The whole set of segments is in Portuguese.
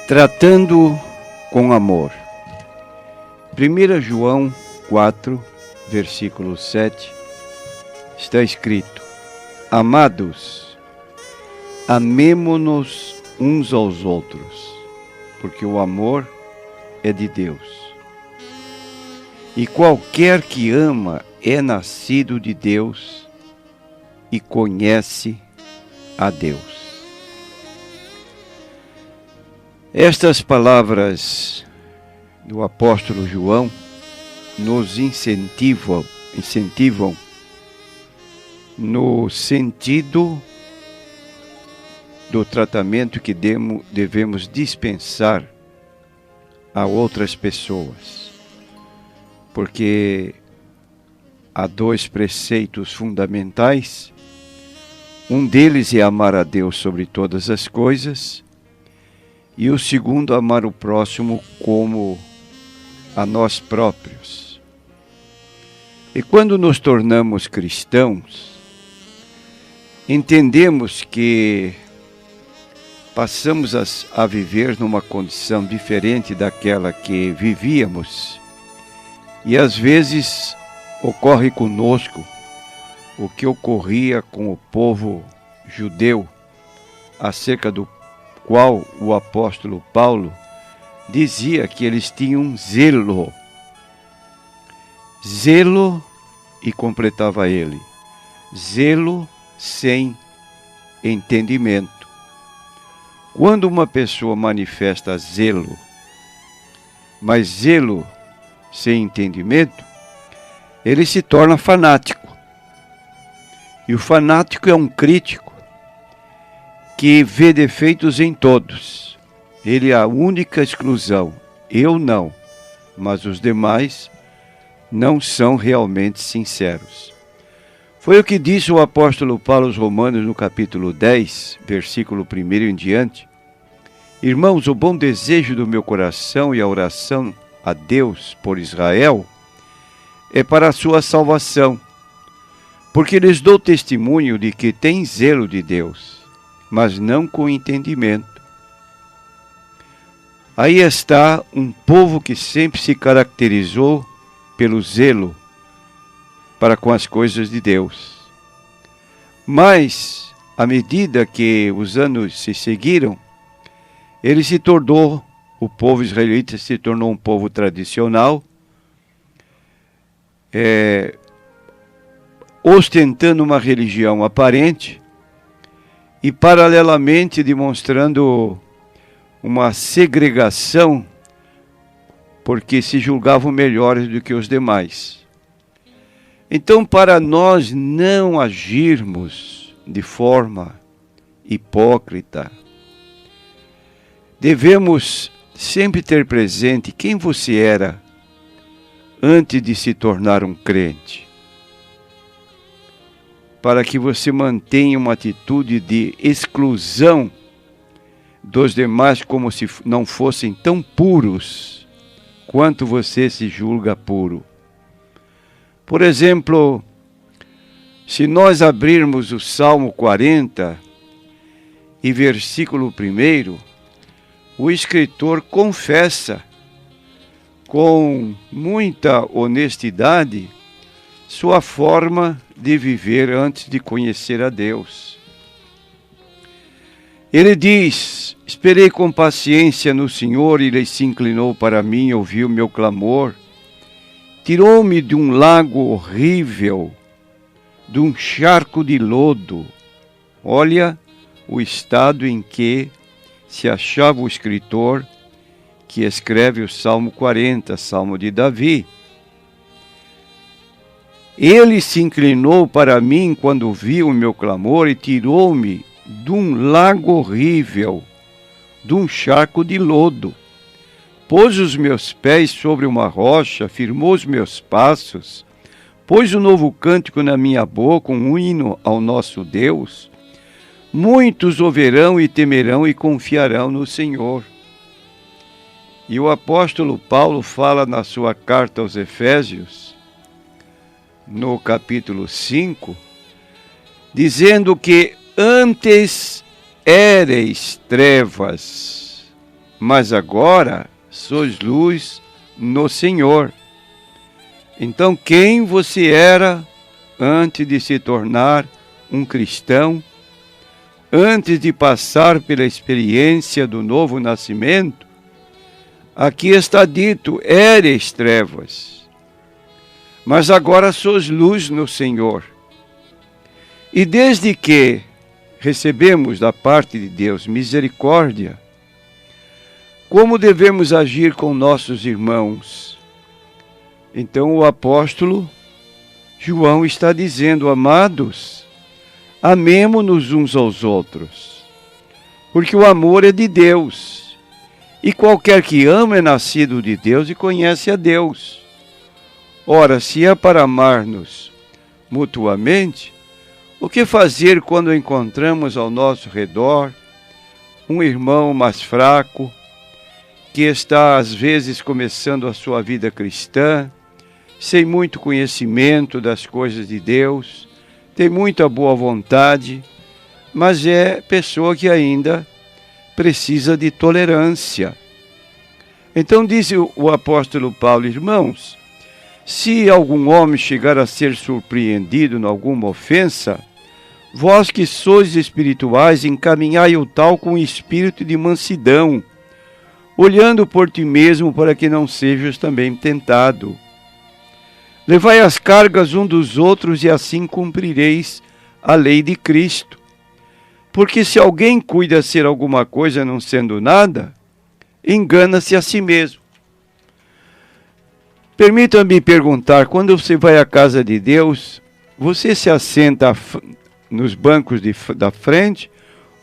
Tratando com amor. 1 João 4, versículo 7, está escrito: Amados, amemo-nos uns aos outros, porque o amor é de Deus. E qualquer que ama é nascido de Deus e conhece a Deus. Estas palavras do apóstolo João nos incentivam no sentido do tratamento que devemos dispensar a outras pessoas, porque há dois preceitos fundamentais. Um deles é amar a Deus sobre todas as coisas, e o segundo, amar o próximo como a nós próprios. E quando nos tornamos cristãos, entendemos que passamos a viver numa condição diferente daquela que vivíamos, e às vezes ocorre conosco o que ocorria com o povo judeu, acerca do qual o apóstolo Paulo dizia que eles tinham zelo, e completava ele, zelo sem entendimento. Quando uma pessoa manifesta zelo, mas zelo sem entendimento, ele se torna fanático. E o fanático é um crítico que vê defeitos em todos. Ele é a única exclusão. Eu não, mas os demais não são realmente sinceros. Foi o que disse o apóstolo Paulo aos Romanos no capítulo 10, versículo 1 em diante. Irmãos, o bom desejo do meu coração e a oração a Deus por Israel é para a sua salvação, porque lhes dou testemunho de que têm zelo de Deus, mas não com entendimento. Aí está um povo que sempre se caracterizou pelo zelo para com as coisas de Deus. Mas, à medida que os anos se seguiram, o povo israelita se tornou um povo tradicional, ostentando uma religião aparente, e paralelamente demonstrando uma segregação, porque se julgavam melhores do que os demais. Então, para nós não agirmos de forma hipócrita, devemos sempre ter presente quem você era antes de se tornar um crente, para que você mantenha uma atitude de exclusão dos demais, como se não fossem tão puros quanto você se julga puro. Por exemplo, se nós abrirmos o Salmo 40 e versículo 1, o escritor confessa com muita honestidade sua forma de viver antes de conhecer a Deus. Ele diz: esperei com paciência no Senhor, e Ele se inclinou para mim e ouviu meu clamor. Tirou-me de um lago horrível, de um charco de lodo. Olha o estado em que se achava o escritor que escreve o Salmo 40, Salmo de Davi. Ele se inclinou para mim quando viu o meu clamor e tirou-me de um lago horrível, de um charco de lodo. Pôs os meus pés sobre uma rocha, firmou os meus passos, pôs um novo cântico na minha boca, um hino ao nosso Deus. Muitos o verão e temerão e confiarão no Senhor. E o apóstolo Paulo fala na sua carta aos Efésios, no capítulo 5, dizendo que antes éreis trevas, mas agora sois luz no Senhor. Então, quem você era antes de se tornar um cristão, antes de passar pela experiência do novo nascimento? Aqui está dito: eres trevas, mas agora sois luz no Senhor. E desde que recebemos da parte de Deus misericórdia, como devemos agir com nossos irmãos? Então o apóstolo João está dizendo: amados, amemo-nos uns aos outros, porque o amor é de Deus, e qualquer que ama é nascido de Deus e conhece a Deus. Ora, se é para amar-nos mutuamente, o que fazer quando encontramos ao nosso redor um irmão mais fraco, que está às vezes começando a sua vida cristã, sem muito conhecimento das coisas de Deus, tem muita boa vontade, mas é pessoa que ainda precisa de tolerância? Então diz o apóstolo Paulo: irmãos, se algum homem chegar a ser surpreendido em alguma ofensa, vós que sois espirituais, encaminhai o tal com espírito de mansidão, olhando por ti mesmo, para que não sejas também tentado. Levai as cargas um dos outros, e assim cumprireis a lei de Cristo. Porque se alguém cuida ser alguma coisa não sendo nada, engana-se a si mesmo. Permita-me perguntar: quando você vai à casa de Deus, você se assenta nos bancos da frente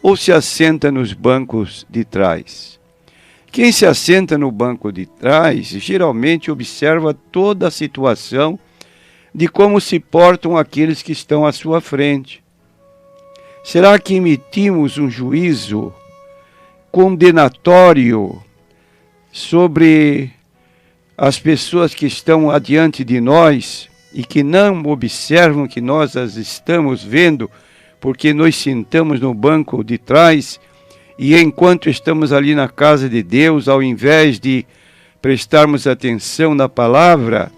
ou se assenta nos bancos de trás? Quem se assenta no banco de trás geralmente observa toda a situação de como se portam aqueles que estão à sua frente. Será que emitimos um juízo condenatório sobre as pessoas que estão adiante de nós e que não observam que nós as estamos vendo, porque nós sentamos no banco de trás? E enquanto estamos ali na casa de Deus, ao invés de prestarmos atenção na palavra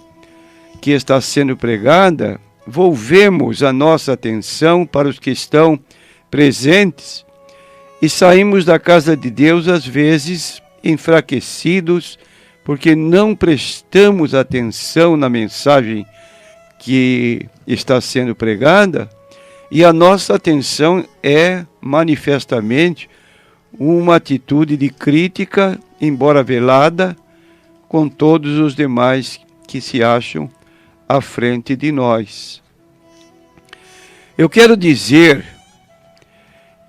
que está sendo pregada, volvemos a nossa atenção para os que estão presentes e saímos da casa de Deus, às vezes, enfraquecidos, porque não prestamos atenção na mensagem que está sendo pregada, e a nossa atenção é manifestamente uma atitude de crítica, embora velada, com todos os demais que se acham à frente de nós. Eu quero dizer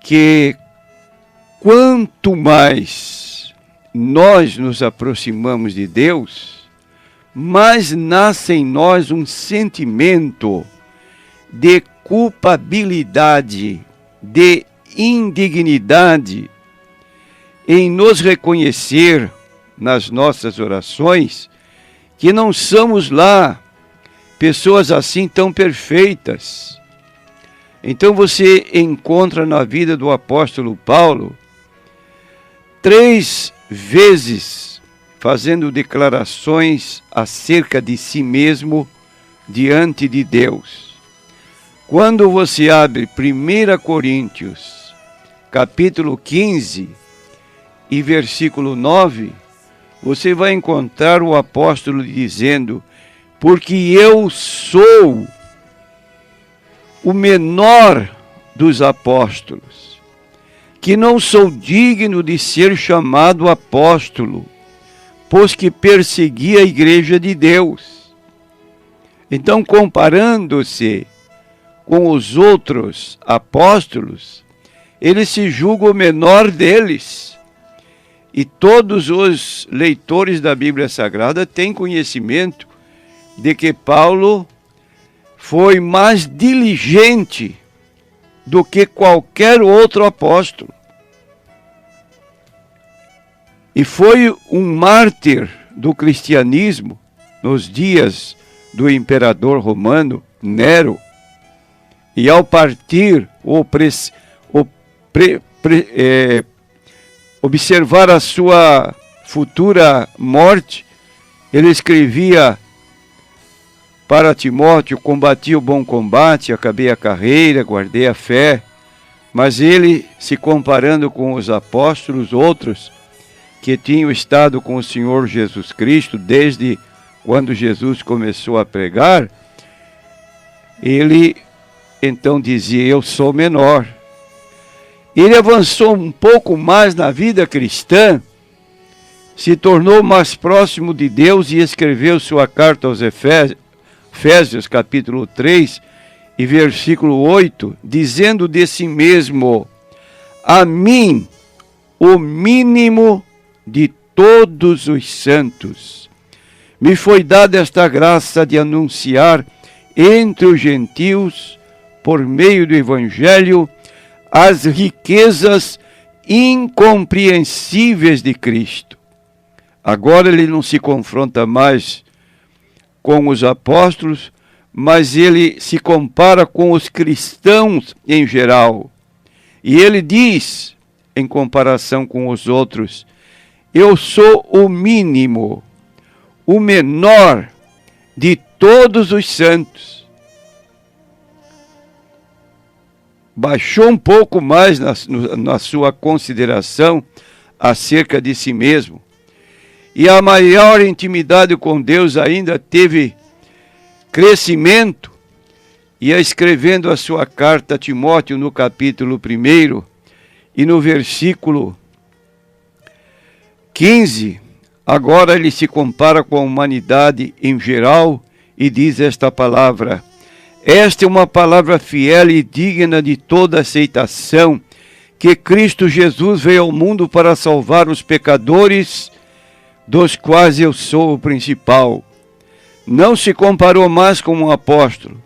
que quanto mais nós nos aproximamos de Deus, mais nasce em nós um sentimento de culpabilidade, de indignidade, em nos reconhecer nas nossas orações que não somos lá pessoas assim tão perfeitas. Então você encontra na vida do apóstolo Paulo 3 vezes fazendo declarações acerca de si mesmo diante de Deus. Quando você abre 1 Coríntios, capítulo 15, e versículo 9, você vai encontrar o apóstolo dizendo: porque eu sou o menor dos apóstolos, que não sou digno de ser chamado apóstolo, pois que persegui a igreja de Deus. Então, comparando-se com os outros apóstolos, ele se julga o menor deles. E todos os leitores da Bíblia Sagrada têm conhecimento de que Paulo foi mais diligente do que qualquer outro apóstolo. E foi um mártir do cristianismo nos dias do imperador romano Nero. E ao partir observar a sua futura morte, ele escrevia para Timóteo: combati o bom combate, acabei a carreira, guardei a fé. Mas ele, se comparando com os apóstolos, outros que tinham estado com o Senhor Jesus Cristo desde quando Jesus começou a pregar, ele então dizia: eu sou menor. Ele avançou um pouco mais na vida cristã, se tornou mais próximo de Deus e escreveu sua carta aos Efésios, capítulo 3, e versículo 8, dizendo de si mesmo: a mim, o mínimo de todos os santos, me foi dada esta graça de anunciar entre os gentios, por meio do Evangelho, as riquezas incompreensíveis de Cristo. Agora ele não se confronta mais com os apóstolos, mas ele se compara com os cristãos em geral. E ele diz, em comparação com os outros: eu sou o mínimo, o menor de todos os santos. Baixou um pouco mais na sua consideração acerca de si mesmo. E a maior intimidade com Deus ainda teve crescimento, ia escrevendo a sua carta a Timóteo no capítulo 1 e no versículo 15, agora ele se compara com a humanidade em geral e diz esta palavra: esta é uma palavra fiel e digna de toda aceitação, que Cristo Jesus veio ao mundo para salvar os pecadores, dos quais eu sou o principal. Não se comparou mais com um apóstolo,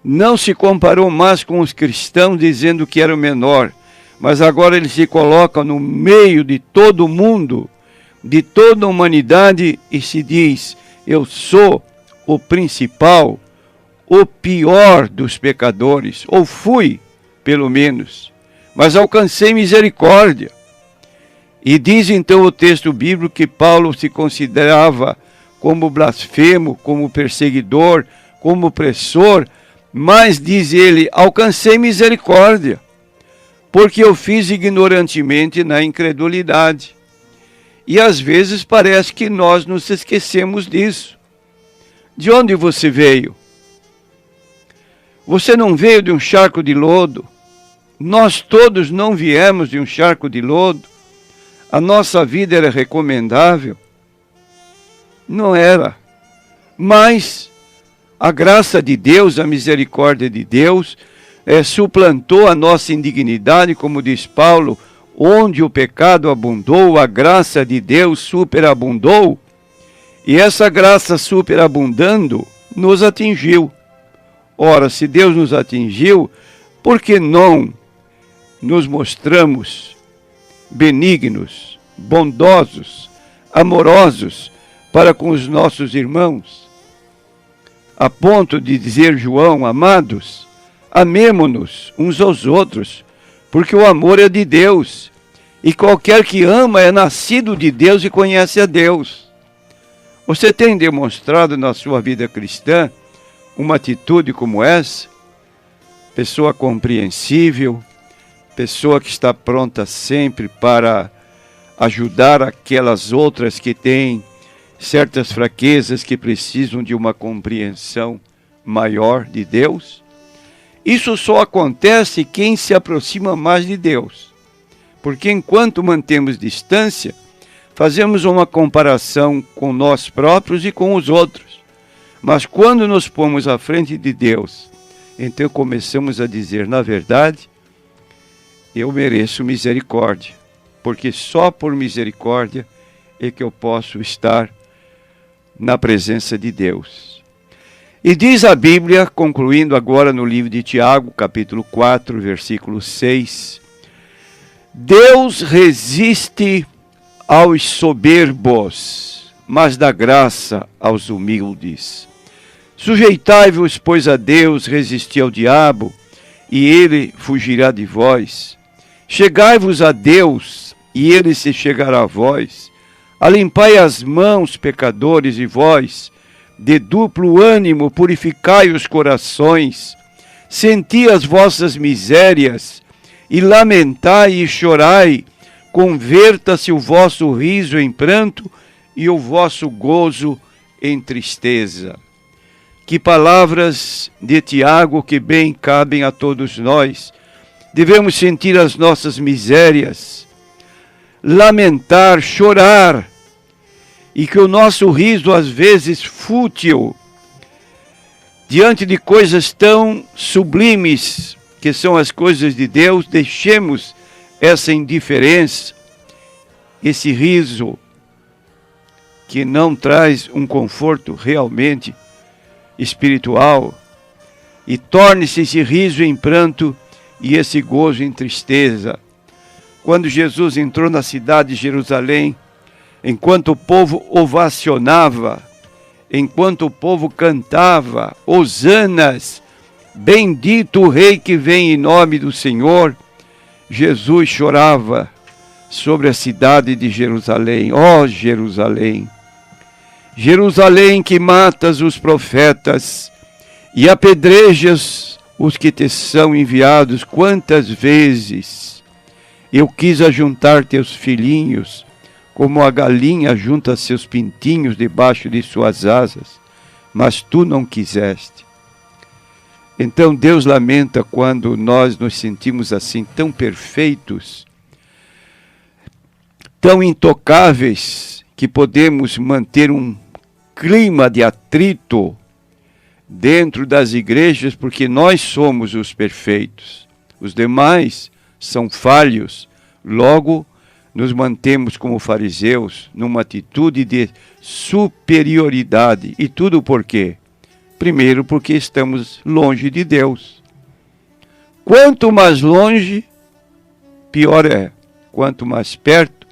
não se comparou mais com os cristãos dizendo que era o menor, mas agora ele se coloca no meio de todo mundo, de toda a humanidade, e se diz: eu sou o principal, o pior dos pecadores, ou fui, pelo menos, mas alcancei misericórdia. E diz então o texto bíblico que Paulo se considerava como blasfemo, como perseguidor, como opressor, mas diz ele: alcancei misericórdia, porque eu fiz ignorantemente na incredulidade. E às vezes parece que nós nos esquecemos disso. De onde você veio? Você não veio de um charco de lodo. Nós todos não viemos de um charco de lodo. A nossa vida era recomendável. Não era. Mas a graça de Deus, a misericórdia de Deus, suplantou a nossa indignidade, como diz Paulo: onde o pecado abundou, a graça de Deus superabundou. E essa graça superabundando nos atingiu. Ora, se Deus nos atingiu, por que não nos mostramos benignos, bondosos, amorosos para com os nossos irmãos? A ponto de dizer João: amados, amemo-nos uns aos outros, porque o amor é de Deus, e qualquer que ama é nascido de Deus e conhece a Deus. Você tem demonstrado na sua vida cristã uma atitude como essa? Pessoa compreensível, pessoa que está pronta sempre para ajudar aquelas outras que têm certas fraquezas, que precisam de uma compreensão maior de Deus? Isso só acontece quem se aproxima mais de Deus. Porque enquanto mantemos distância, fazemos uma comparação com nós próprios e com os outros. Mas quando nos pomos à frente de Deus, então começamos a dizer: na verdade, eu mereço misericórdia, porque só por misericórdia é que eu posso estar na presença de Deus. E diz a Bíblia, concluindo agora no livro de Tiago, capítulo 4, versículo 6, Deus resiste aos soberbos, mas dá graça aos humildes. Sujeitai-vos, pois, a Deus, resisti ao diabo, e ele fugirá de vós. Chegai-vos a Deus, e ele se chegará a vós. Alimpai as mãos, pecadores, e vós, de duplo ânimo, purificai os corações. Senti as vossas misérias, e lamentai e chorai. Converta-se o vosso riso em pranto, e o vosso gozo em tristeza. Que palavras de Tiago que bem cabem a todos nós. Devemos sentir as nossas misérias, lamentar, chorar, e que o nosso riso, às vezes fútil, diante de coisas tão sublimes que são as coisas de Deus, deixemos essa indiferença, esse riso que não traz um conforto realmente espiritual, e torne-se esse riso em pranto e esse gozo em tristeza. Quando Jesus entrou na cidade de Jerusalém, enquanto o povo ovacionava, enquanto o povo cantava, hosanas, bendito o Rei que vem em nome do Senhor, Jesus chorava sobre a cidade de Jerusalém. Ó Jerusalém, Jerusalém que matas os profetas e apedrejas os que te são enviados, quantas vezes eu quis ajuntar teus filhinhos, como a galinha junta seus pintinhos debaixo de suas asas, mas tu não quiseste. Então Deus lamenta quando nós nos sentimos assim, tão perfeitos, tão intocáveis, que podemos manter um clima de atrito dentro das igrejas, porque nós somos os perfeitos. Os demais são falhos, logo nos mantemos como fariseus numa atitude de superioridade. E tudo por quê? Primeiro, porque estamos longe de Deus. Quanto mais longe, pior é. Quanto mais perto,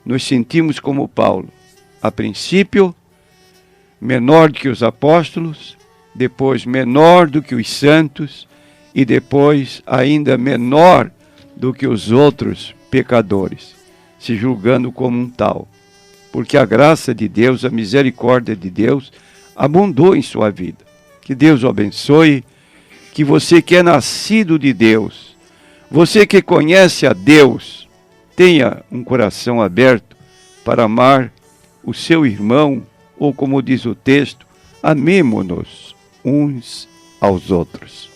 nos sentimos como Paulo. A princípio, menor do que os apóstolos, depois menor do que os santos, e depois ainda menor do que os outros pecadores, se julgando como um tal. Porque a graça de Deus, a misericórdia de Deus, abundou em sua vida. Que Deus o abençoe, que você que é nascido de Deus, você que conhece a Deus, tenha um coração aberto para amar o seu irmão, ou como diz o texto, amemo-nos uns aos outros.